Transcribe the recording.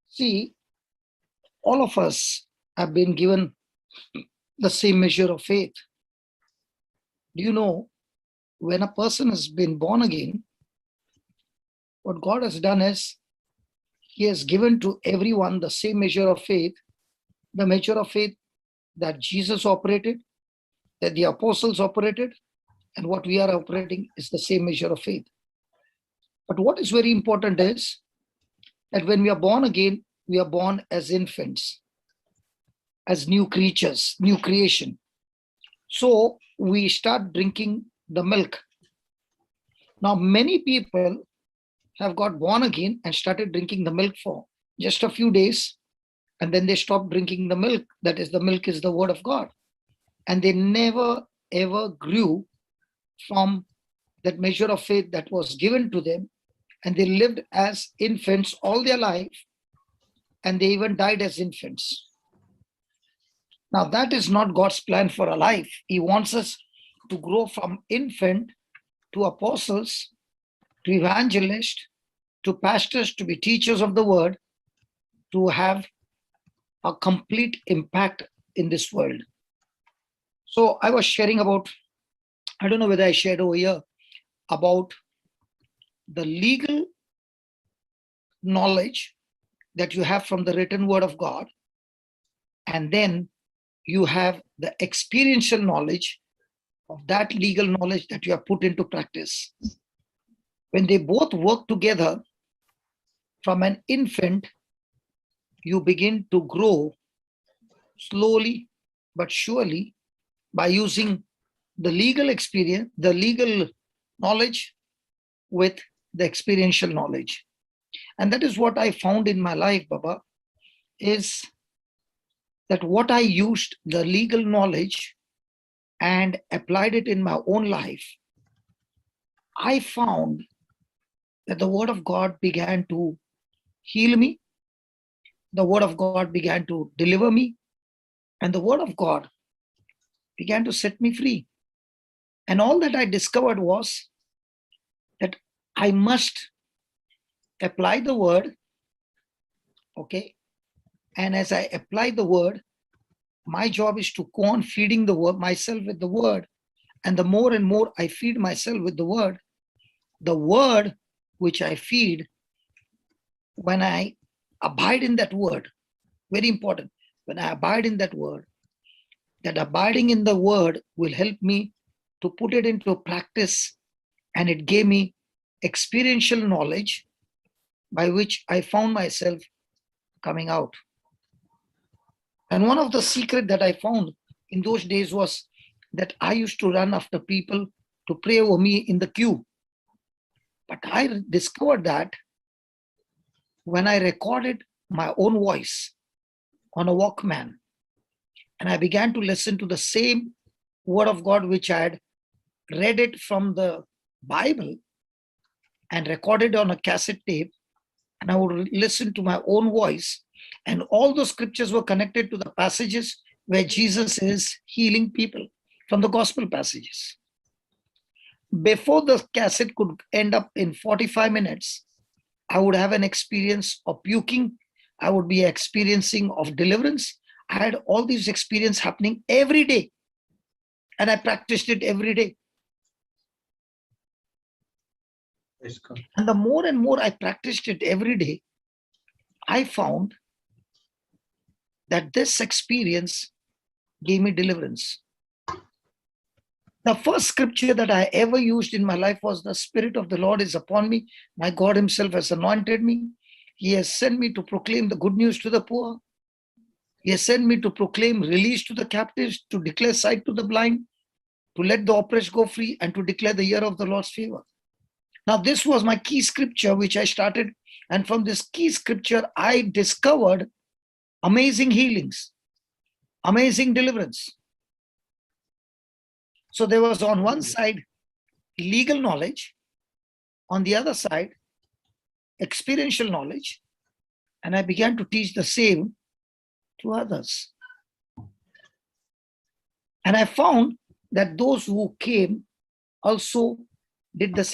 See, all of us have been given the same measure of faith. Do you know, when a person has been born again, what God has done is He has given to everyone the same measure of faith, the measure of faith that Jesus operated, that the apostles operated, and what we are operating is the same measure of faith. But what is very important is that when we are born again, we are born as infants, as new creatures, new creation. So we start drinking the milk. Now, many people have got born again and started drinking the milk for just a few days, and then they stop drinking the milk. That is, the milk is the word of God. And they never ever grew from that measure of faith that was given to them. And they lived as infants all their life, and they even died as infants. Now, that is not God's plan for our life. He wants us to grow from infant to apostles, to evangelists, to pastors, to be teachers of the word, to have a complete impact in this world. So I was sharing about, I don't know whether I shared over here, about the legal knowledge that you have from the written word of God, and then you have the experiential knowledge of that legal knowledge that you have put into practice. When they both work together, from an infant, you begin to grow slowly but surely by using the legal experience, the legal knowledge with the experiential knowledge. And that is what I found in my life, Baba, is that what I used the legal knowledge and applied it in my own life, I found that the word of God began to heal me. The word of God began to deliver me. And the word of God began to set me free. And all that I discovered was that I must apply the word, okay? And as I apply the word, my job is to go on feeding the word, myself with the word. And the more and more I feed myself with the word which I feed, when I abide in that word, very important, when I abide in that word, that abiding in the word will help me to put it into practice, and it gave me experiential knowledge by which I found myself coming out. And one of the secrets that I found in those days was that I used to run after people to pray over me in the queue. But I discovered that when I recorded my own voice on a Walkman, and I began to listen to the same word of God which I had read it from the Bible and recorded on a cassette tape, and I would listen to my own voice, and all the scriptures were connected to the passages where Jesus is healing people from the gospel passages. Before the cassette could end up in 45 minutes, I would have an experience of puking. I would be experiencing of deliverance. I had all these experiences happening every day, and I practiced it every day. And the more and more I practiced it every day, I found that this experience gave me deliverance. The first scripture that I ever used in my life was, "The Spirit of the Lord is upon me. My God himself has anointed me. He has sent me to proclaim the good news to the poor. He has sent me to proclaim release to the captives, to declare sight to the blind, to let the oppressed go free, and to declare the year of the Lord's favor." Now, this was my key scripture, which I started. And from this key scripture, I discovered amazing healings, amazing deliverance. So there was on one side legal knowledge, on the other side experiential knowledge, and I began to teach the same to others. And I found that those who came also did the same.